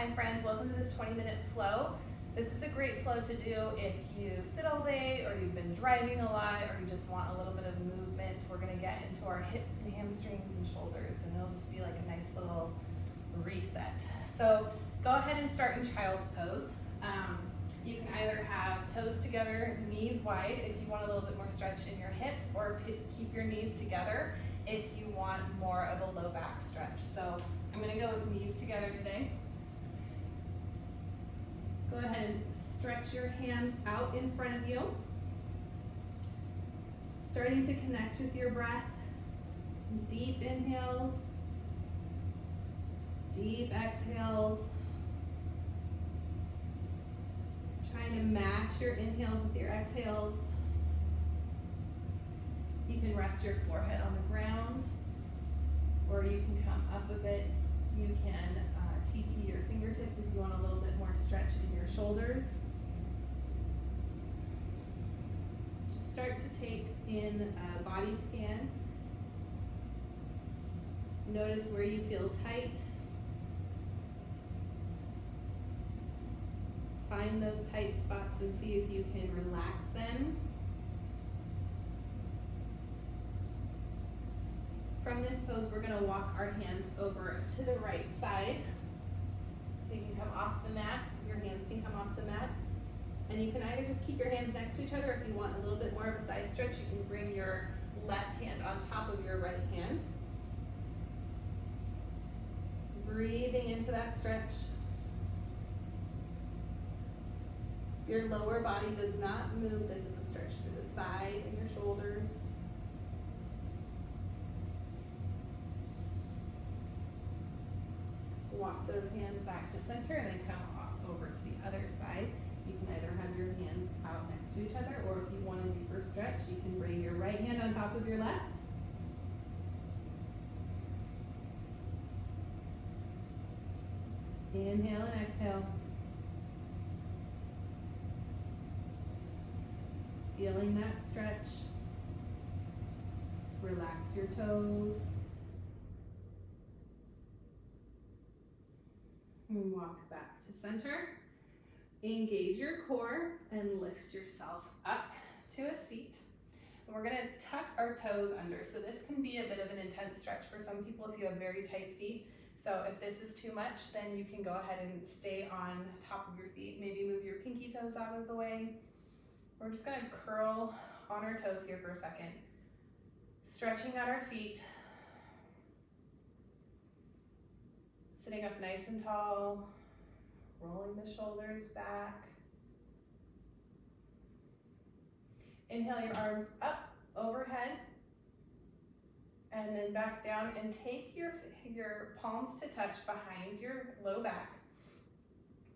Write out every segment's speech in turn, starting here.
Hi friends, welcome to this 20-minute flow. This is a great flow to do if you sit all day or you've been driving a lot or you just want a little bit of movement. We're gonna get into our hips and hamstrings and shoulders, and it'll just be like a nice little reset. So go ahead and start in child's pose. You can either have toes together, knees wide if you want a little bit more stretch in your hips, or keep your knees together if you want more of a low back stretch. So I'm gonna go with knees together today. Go ahead and stretch your hands out in front of you. Starting to connect with your breath. Deep inhales, deep exhales. Trying to match your inhales with your exhales. You can rest your forehead on the ground, or you can come up a bit. You can TP your fingertips if you want a little bit more stretch in your shoulders. Just start to take in a body scan. Notice where you feel tight. Find those tight spots and see if you can relax them. From this pose, we're going to walk our hands over to the right side. So you can come off the mat, your hands can come off the mat. And you can either just keep your hands next to each other. If you want a little bit more of a side stretch, you can bring your left hand on top of your right hand. Breathing into that stretch. Your lower body does not move. This is a stretch to the side and your shoulders. Walk those hands back to center and then come off over to the other side. You can either have your hands out next to each other, or if you want a deeper stretch, you can bring your right hand on top of your left. Inhale and exhale. Feeling that stretch. Relax your toes. And walk back to center. Engage your core and lift yourself up to a seat. And we're gonna tuck our toes under. So this can be a bit of an intense stretch for some people if you have very tight feet. So if this is too much, then you can go ahead and stay on top of your feet. Maybe move your pinky toes out of the way. We're just gonna curl on our toes here for a second. Stretching out our feet. Sitting up nice and tall. Rolling the shoulders back. Inhale your arms up overhead. And then back down, and take your palms to touch behind your low back.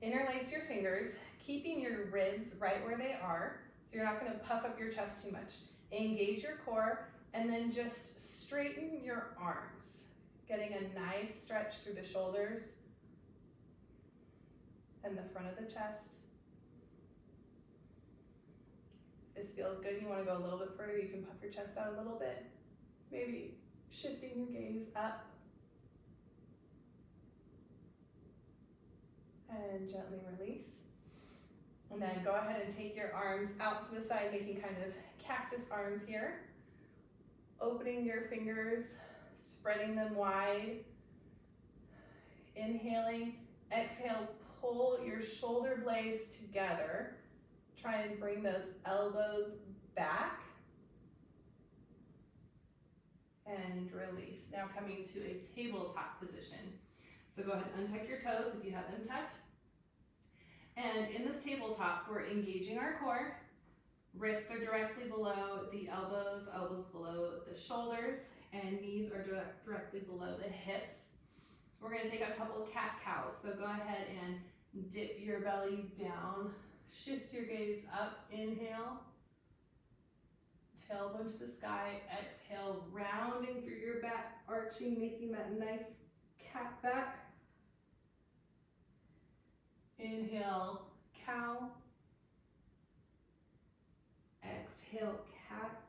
Interlace your fingers, keeping your ribs right where they are. So you're not gonna puff up your chest too much. Engage your core, and then just straighten your arms. Getting a nice stretch through the shoulders and the front of the chest. If this feels good, you wanna go a little bit further, you can puff your chest out a little bit. Maybe shifting your gaze up. And gently release. And then go ahead and take your arms out to the side, making kind of cactus arms here. Opening your fingers, spreading them wide. Inhaling, exhale, pull your shoulder blades together. Try and bring those elbows back. And release. Now coming to a tabletop position. So go ahead and untuck your toes if you have them tucked. And in this tabletop, we're engaging our core. Wrists are directly below the elbows, elbows below the shoulders, and knees are directly below the hips. We're gonna take a couple cat-cows. So go ahead and dip your belly down. Shift your gaze up, inhale. Tailbone to the sky, exhale, rounding through your back, arching, making that nice cat back. Inhale, cow. Exhale, cat.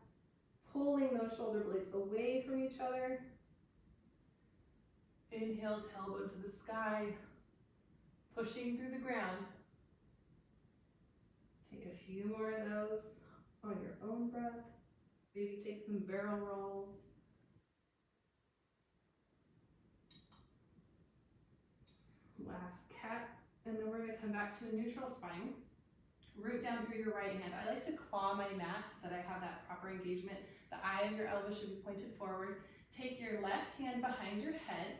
Pulling those shoulder blades away from each other. Inhale, tailbone to the sky. pushing through the ground. Take a few more of those on your own breath. Maybe take some barrel rolls. Last cat, and then we're gonna come back to a neutral spine. Root down through your right hand. I like to claw my mat so that I have that proper engagement. The eye of your elbow should be pointed forward. Take your left hand behind your head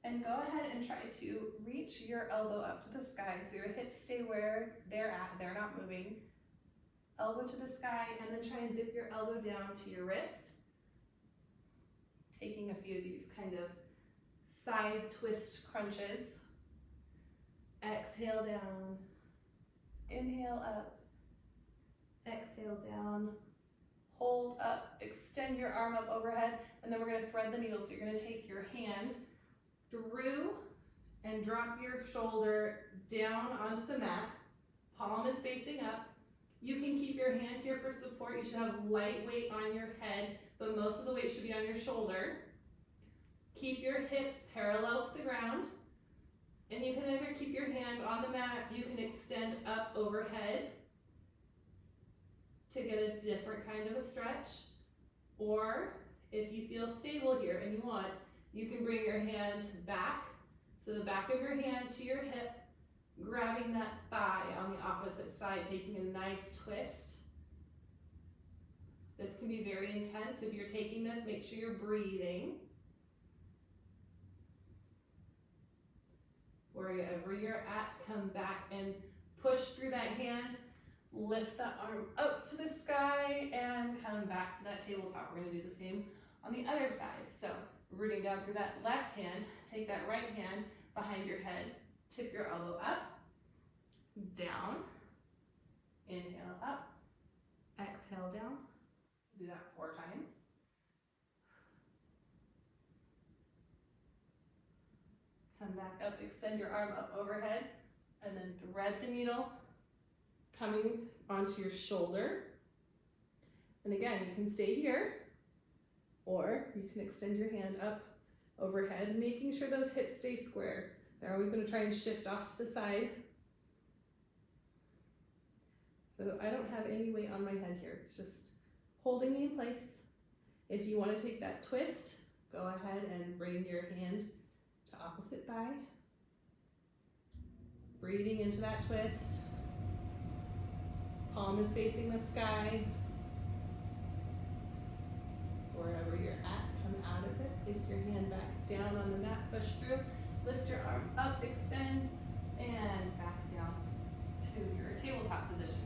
and go ahead and try to reach your elbow up to the sky so your hips stay where they're at, they're not moving. Elbow to the sky, and then try and dip your elbow down to your wrist. Taking a few of these kind of side twist crunches. Exhale down, inhale up, exhale down, hold up, extend your arm up overhead, and then we're gonna thread the needle. So you're gonna take your hand through and drop your shoulder down onto the mat. Palm is facing up. You can keep your hand here for support. You should have light weight on your head, but most of the weight should be on your shoulder. Keep your hips parallel to the ground. And you can either keep your hand on the mat, you can extend up overhead to get a different kind of a stretch. Or if you feel stable here and you want, you can bring your hand back. So the back of your hand to your hip, grabbing that thigh on the opposite side, taking a nice twist. This can be very intense. If you're taking this, make sure you're breathing. Wherever you're at, come back and push through that hand, lift the arm up to the sky, and come back to that tabletop. We're gonna do the same on the other side. So rooting down through that left hand, take that right hand behind your head, tip your elbow up, down, inhale up, exhale down. Do that 4 times. Come back up, extend your arm up overhead, and then thread the needle, coming onto your shoulder. And again, you can stay here, or you can extend your hand up overhead, making sure those hips stay square. They're always going to try and shift off to the side. So I don't have any weight on my head here. It's just holding me in place. If you want to take that twist, go ahead and bring your hand to opposite thigh. Breathing into that twist. Palm is facing the sky. Wherever you're at, come out of it. Place your hand back down on the mat, push through. Lift your arm up, extend, and back down to your tabletop position.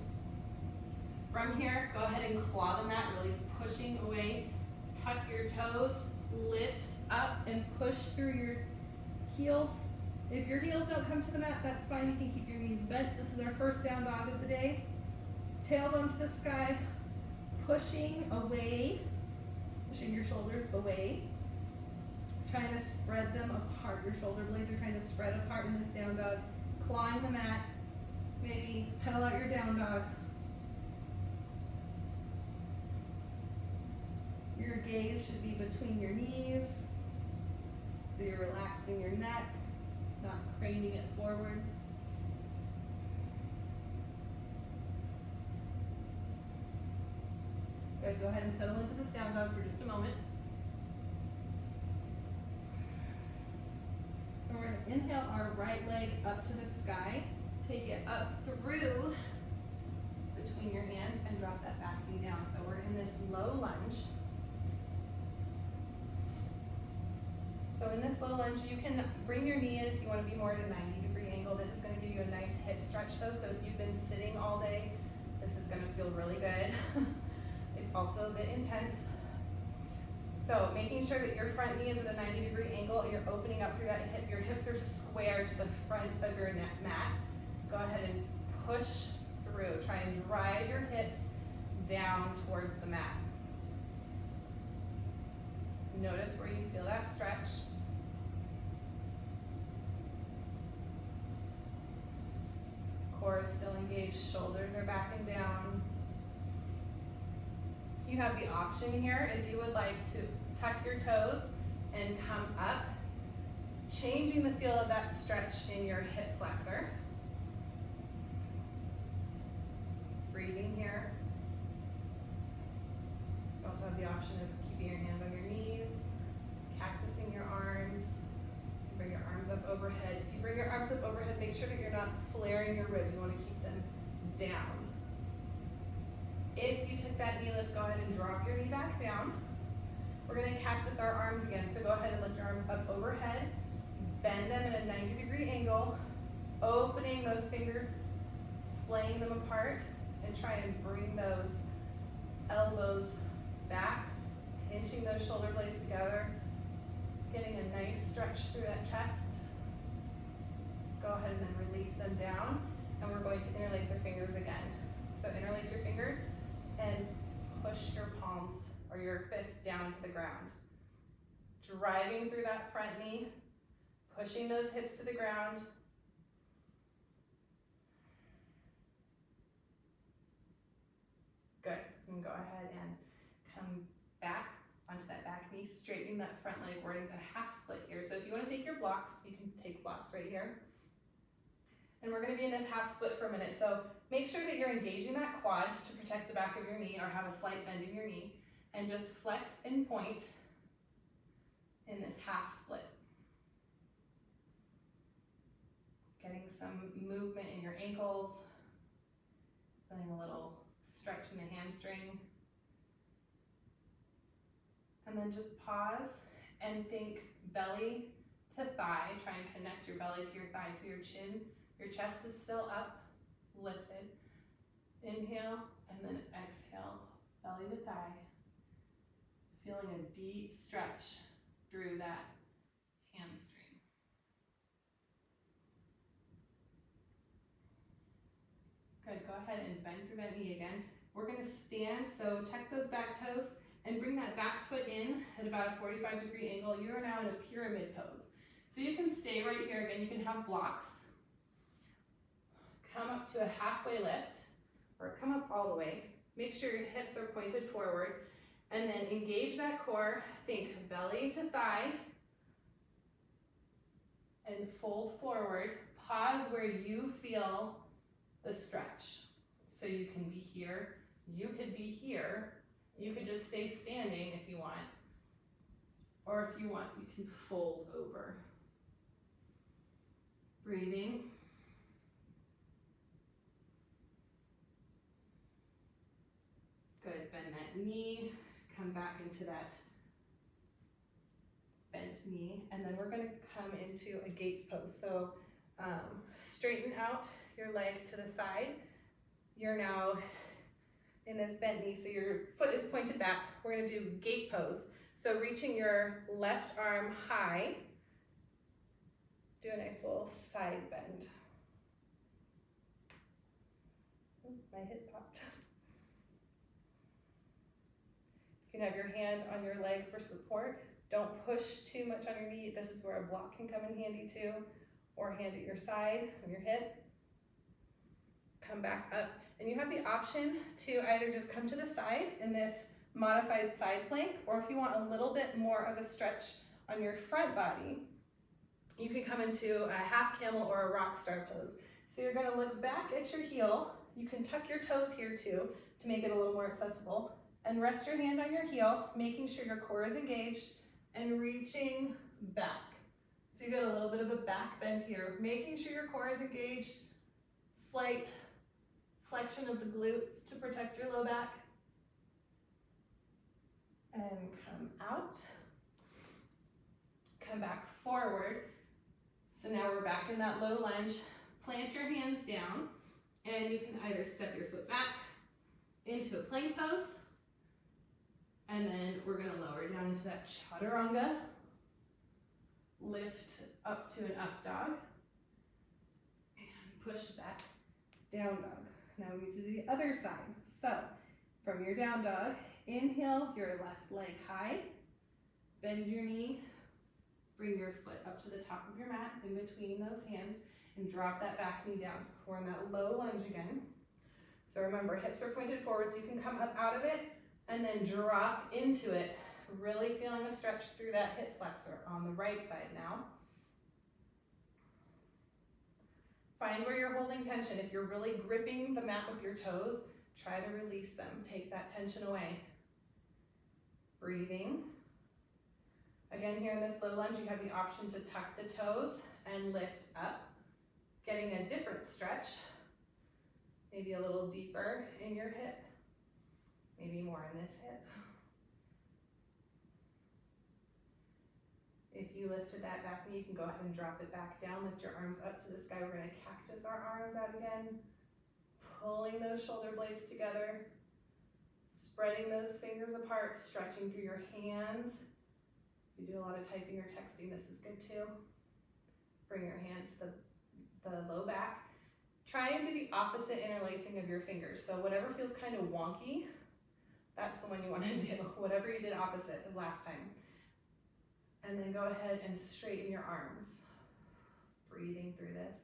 From here, go ahead and claw the mat, really pushing away. Tuck your toes, lift up, and push through your heels. If your heels don't come to the mat, that's fine. You can keep your knees bent. This is our first down dog of the day. Tailbone to the sky, pushing away, pushing your shoulders away. Trying to spread them apart. Your shoulder blades are trying to spread apart in this down dog. Clawing the mat. Maybe pedal out your down dog. Your gaze should be between your knees. So you're relaxing your neck, not craning it forward. Good, go ahead and settle into this down dog for just a moment. And we're gonna inhale our right leg up to the sky. Take it up through between your hands and drop that back knee down. So we're in this low lunge. So in this low lunge, you can bring your knee in if you want to be more at a 90-degree angle. This is going to give you a nice hip stretch though. So if you've been sitting all day, this is going to feel really good. It's also a bit intense. So making sure that your front knee is at a 90-degree angle and you're opening up through that hip. Your hips are square to the front of your neck mat. Go ahead and push through. Try and drive your hips down towards the mat. Notice where you feel that stretch. Core is still engaged, shoulders are back and down. You have the option here, if you would like to tuck your toes and come up, changing the feel of that stretch in your hip flexor. also have the option of keeping your hands on your knees, cactusing your arms. Bring your arms up overhead. If you bring your arms up overhead, make sure that you're not flaring your ribs. You want to keep them down. If you took that knee lift, go ahead and drop your knee back down. We're going to cactus our arms again. So go ahead and lift your arms up overhead. Bend them at a 90-degree angle, opening those fingers, splaying them apart, and try and bring those elbows back, pinching those shoulder blades together, getting a nice stretch through that chest. Go ahead and then release them down, and we're going to interlace our fingers again. So interlace your fingers and push your palms or your fists down to the ground. Driving through that front knee, pushing those hips to the ground. Good, and go ahead and come back onto that back knee, straightening that front leg. We're in a half split here. So if you want to take your blocks, you can take blocks right here. And we're going to be in this half split for a minute. So make sure that you're engaging that quad to protect the back of your knee or have a slight bend in your knee. And just flex and point in this half split. Getting some movement in your ankles, feeling a little stretch in the hamstring. And then just pause and think belly to thigh. Try and connect your belly to your thigh so your chin, your chest is still up, lifted. Inhale and then exhale, belly to thigh. Feeling a deep stretch through that hamstring. Good, go ahead and bend through that knee again. We're gonna stand, so tuck those back toes and bring that back foot in at about a 45-degree angle. You are now in a pyramid pose. So you can stay right here. Again, you can have blocks. Come up to a halfway lift, or come up all the way. Make sure your hips are pointed forward, and then engage that core. Think belly to thigh, and fold forward. Pause where you feel the stretch. So you can be here, you could be here, you could just stay standing if you want, or if you want, you can fold over. Breathing. Good, bend that knee, come back into that bent knee, and then we're gonna come into a gates pose. So straighten out your leg to the side. You're now in this bent knee, so your foot is pointed back. We're gonna do gate pose. So reaching your left arm high, do a nice little side bend. Ooh, my hip popped. You can have your hand on your leg for support. Don't push too much on your knee. This is where a block can come in handy too, or hand at your side, on your hip. Come back up, and you have the option to either just come to the side in this modified side plank, or if you want a little bit more of a stretch on your front body, you can come into a half camel or a rock star pose. So you're gonna look back at your heel. You can tuck your toes here too to make it a little more accessible, and rest your hand on your heel, making sure your core is engaged and reaching back. So you got a little bit of a back bend here, making sure your core is engaged, slight flexion of the glutes to protect your low back. And come out. Come back forward. So now we're back in that low lunge. Plant your hands down, and you can either step your foot back into a plank pose, and then we're gonna lower down into that chaturanga. Lift up to an up dog, and push back, down dog. Now we do the other side. So from your down dog, inhale your left leg high, bend your knee, bring your foot up to the top of your mat in between those hands, and drop that back knee down. We're in that low lunge again. So remember, hips are pointed forward, so you can come up out of it and then drop into it, really feeling a stretch through that hip flexor on the right side now. Find where you're holding tension. If you're really gripping the mat with your toes, try to release them. Take that tension away. Breathing. Again, here in this low lunge, you have the option to tuck the toes and lift up, getting a different stretch, maybe a little deeper in your hip, maybe more in this hip. If you lifted that back knee, you can go ahead and drop it back down, lift your arms up to the sky. We're gonna cactus our arms out again, pulling those shoulder blades together, spreading those fingers apart, stretching through your hands. If you do a lot of typing or texting, this is good too. Bring your hands to the low back. Try and do the opposite interlacing of your fingers. So whatever feels kind of wonky, that's the one you want to do. Whatever you did opposite of last time. And then go ahead and straighten your arms. Breathing through this.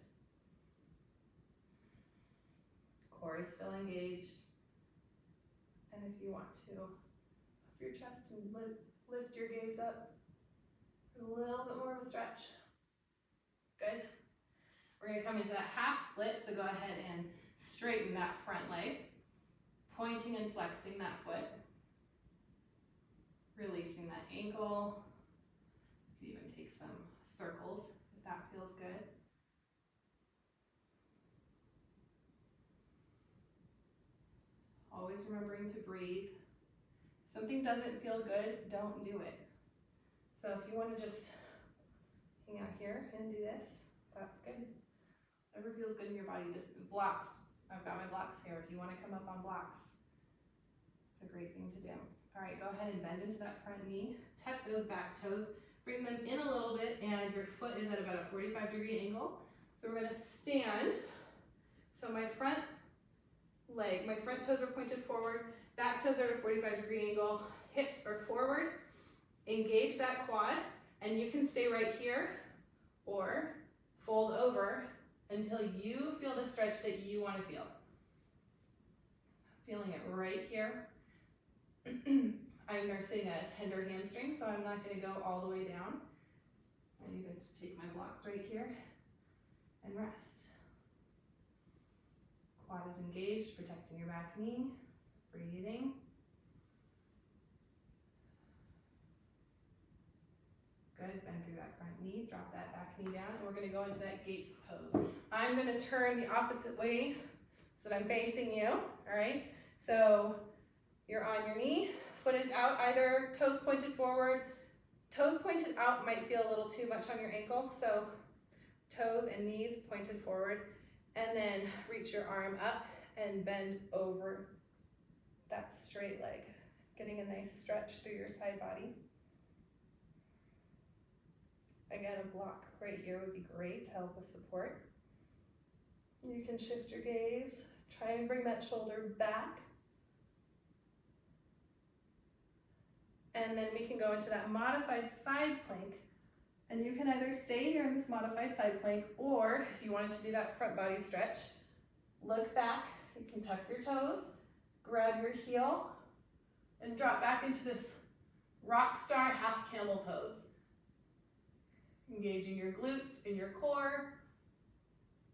Core is still engaged. And if you want to, up your chest and lift your gaze up. A little bit more of a stretch. Good. We're going to come into that half split, so go ahead and straighten that front leg, pointing and flexing that foot, releasing that ankle. You can even take some circles if that feels good. Always remembering to breathe. If something doesn't feel good, don't do it. So if you want to just hang out here and do this, that's good. Whatever feels good in your body. This blocks, I've got my blocks here. If you want to come up on blocks, it's a great thing to do. All right, go ahead and bend into that front knee. Tuck those back toes. Bring them in a little bit, and your foot is at about a 45-degree angle. So we're going to stand. So my front leg, my front toes are pointed forward, back toes are at a 45-degree angle, hips are forward. Engage that quad, and you can stay right here or fold over until you feel the stretch that you want to feel. Feeling it right here. I'm nursing a tender hamstring, so I'm not going to go all the way down. I'm going to just take my blocks right here and rest. Quad is engaged, protecting your back knee. Breathing. Good, bend through that front knee, drop that back knee down, and we're gonna go into that gaze pose. I'm gonna turn the opposite way so that I'm facing you, all right? So you're on your knee, foot is out, either toes pointed forward. Toes pointed out might feel a little too much on your ankle, so toes and knees pointed forward, and then reach your arm up and bend over that straight leg, getting a nice stretch through your side body. Again, a block right here would be great to help with support. You can shift your gaze, try and bring that shoulder back. And then we can go into that modified side plank. And you can either stay here in this modified side plank, or if you wanted to do that front body stretch, look back, you can tuck your toes, grab your heel, and drop back into this rock star half camel pose. Engaging your glutes and your core.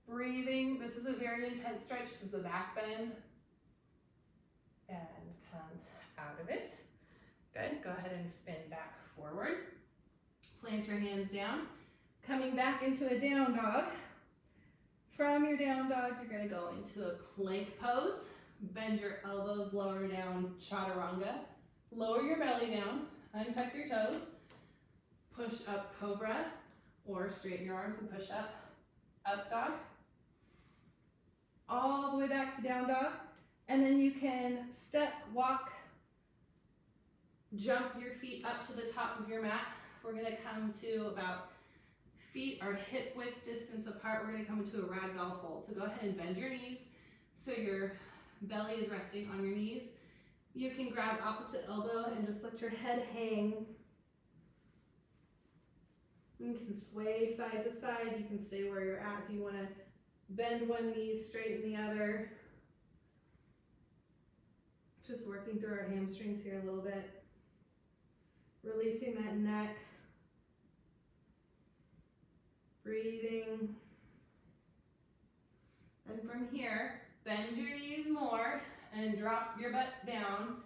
Breathing. This is a very intense stretch. This is a back bend. And come out of it. Good. Go ahead and spin back forward. Plant your hands down. Coming back into a down dog. From your down dog, you're going to go into a plank pose. Bend your elbows, lower down, chaturanga. Lower your belly down. Untuck your toes. Push up cobra, or straighten your arms and push up. Up dog. All the way back to down dog. And then you can step, walk, jump your feet up to the top of your mat. We're going to come to about feet or hip width distance apart. We're going to come into a ragdoll fold. So go ahead and bend your knees so your belly is resting on your knees. You can grab opposite elbow and just let your head hang. You can sway side to side. You can stay where you're at if you want to bend one knee, straighten the other. Just working through our hamstrings here a little bit. Releasing that neck. Breathing. And from here, bend your knees more and drop your butt down.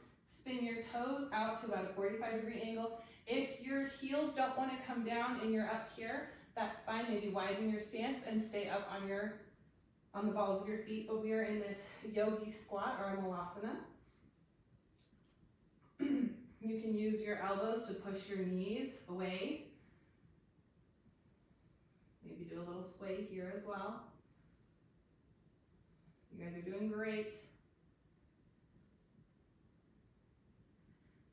Spin your toes out to about a 45-degree angle. If your heels don't want to come down and you're up here, that's fine. Maybe widen your stance and stay up on the balls of your feet, but we are in this yogi squat or a malasana. You can use your elbows to push your knees away. Maybe do a little sway here as well. You guys are doing great.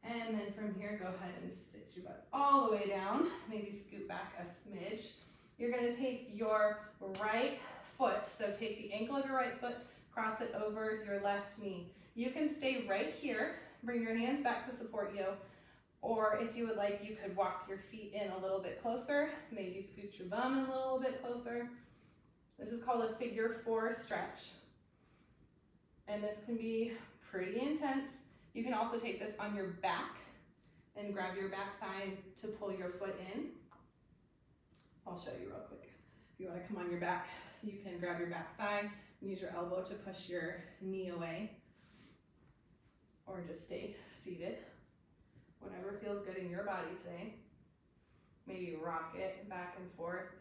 And then from here, go ahead and sit your butt all the way down. Maybe scoot back a smidge. You're going to take your right foot, so take the ankle of your right foot, cross it over your left knee. You can stay right here, bring your hands back to support you, or if you would like, you could walk your feet in a little bit closer, maybe scoot your bum in a little bit closer. This is called a figure 4 stretch, and this can be pretty intense. You can also take this on your back and grab your back thigh to pull your foot in. I'll show you real quick. If you want to come on your back, you can grab your back thigh and use your elbow to push your knee away, or just stay seated. Whatever feels good in your body today. Maybe rock it back and forth.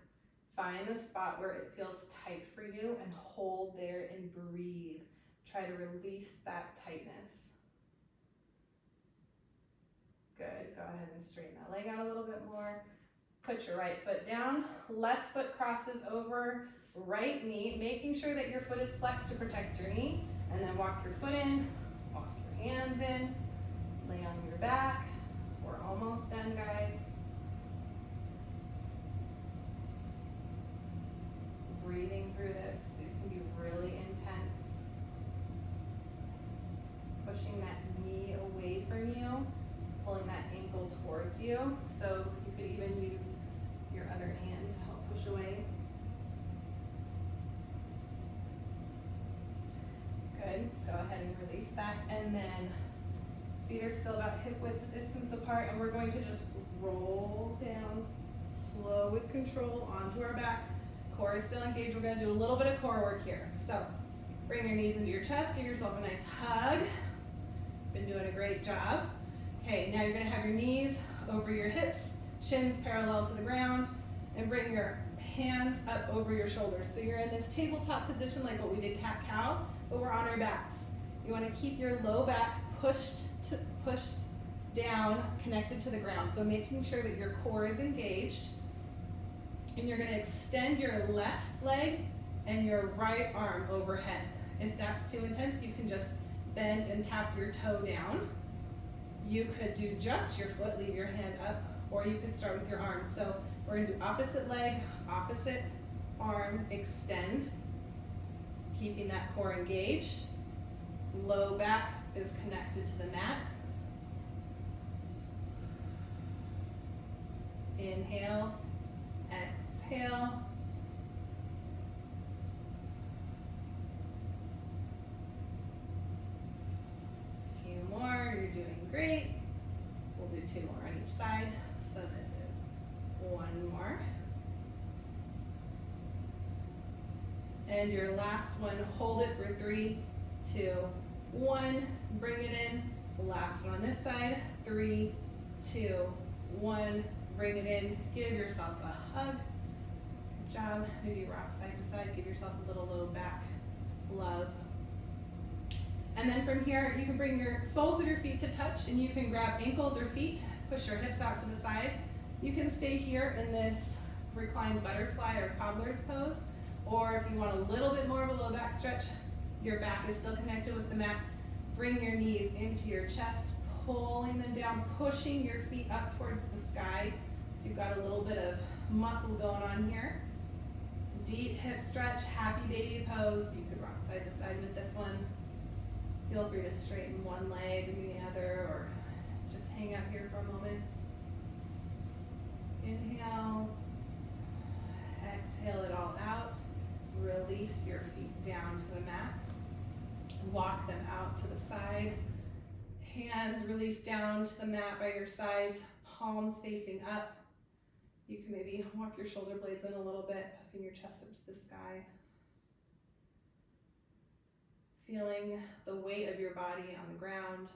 Find the spot where it feels tight for you and hold there and breathe. Try to release that tightness. Good, go ahead and straighten that leg out a little bit more. Put your right foot down, left foot crosses over right knee, making sure that your foot is flexed to protect your knee, and then walk your foot in, walk your hands in, lay on your back. We're almost done, guys. Breathing through this. These can be really intense. Pushing that knee away from you, pulling that ankle towards you. So you could even use your other hand to help push away. Good, go ahead and release that. And then feet are still about hip width distance apart, and we're going to just roll down, slow with control, onto our back. Core is still engaged. We're gonna do a little bit of core work here. So bring your knees into your chest, give yourself a nice hug. Been doing a great job. Okay, now you're gonna have your knees over your hips, shins parallel to the ground, and bring your hands up over your shoulders. So you're in this tabletop position like what we did cat-cow, but we're on our backs. You wanna keep your low back pushed down, connected to the ground. So making sure that your core is engaged. And you're gonna extend your left leg and your right arm overhead. If that's too intense, you can just bend and tap your toe down. You could do just your foot, leave your hand up, or you could start with your arms. So we're gonna do opposite leg, opposite arm, extend, keeping that core engaged. Low back is connected to the mat. Inhale, exhale. A few more, you're doing great. We'll do 2 more on each side. So this is 1 more. And your last one, hold it for 3, 2, 1. Bring it in. Last one on this side. 3, 2, 1. Bring it in. Give yourself a hug. Good job. Maybe rock side to side. Give yourself a little low back love. And then from here, you can bring your soles of your feet to touch, and you can grab ankles or feet, push your hips out to the side. You can stay here in this reclined butterfly or cobbler's pose, or if you want a little bit more of a low back stretch, your back is still connected with the mat. Bring your knees into your chest, pulling them down, pushing your feet up towards the sky. So you've got a little bit of muscle going on here. Deep hip stretch, happy baby pose. You could rock side to side with this one. Feel free to straighten one leg and the other, or just hang out here for a moment. Inhale, exhale it all out. Release your feet down to the mat. Walk them out to the side. Hands release down to the mat by your sides, palms facing up. You can maybe walk your shoulder blades in a little bit, puffing your chest up to the sky. Feeling the weight of your body on the ground.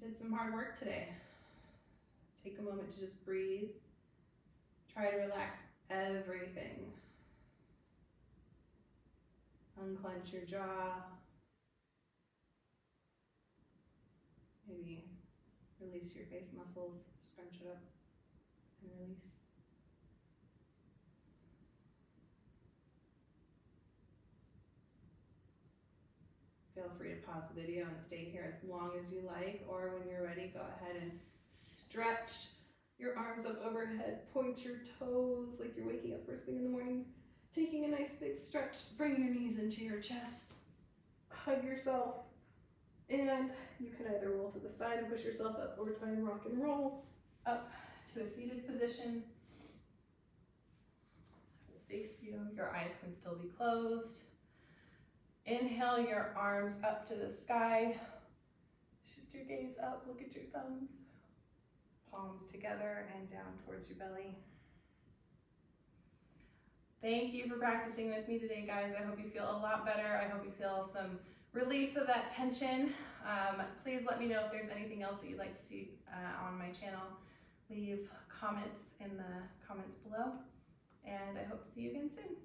did some hard work today. Take a moment to just breathe. Try to relax everything. Unclench your jaw. Maybe release your face muscles, scrunch it up and release. Feel free to pause the video and stay here as long as you like, or when you're ready, go ahead and stretch your arms up overhead, point your toes like you're waking up first thing in the morning, taking a nice big stretch, bring your knees into your chest, hug yourself, and you can either roll to the side and push yourself up, or try and rock and roll up to a seated position. I will face you, your eyes can still be closed. Inhale your arms up to the sky. Shift your gaze up, look at your thumbs. Palms together and down towards your belly. Thank you for practicing with me today, guys. I hope you feel a lot better. I hope you feel some release of that tension. Please let me know if there's anything else that you'd like to see on my channel. Leave comments in the comments below, and I hope to see you again soon.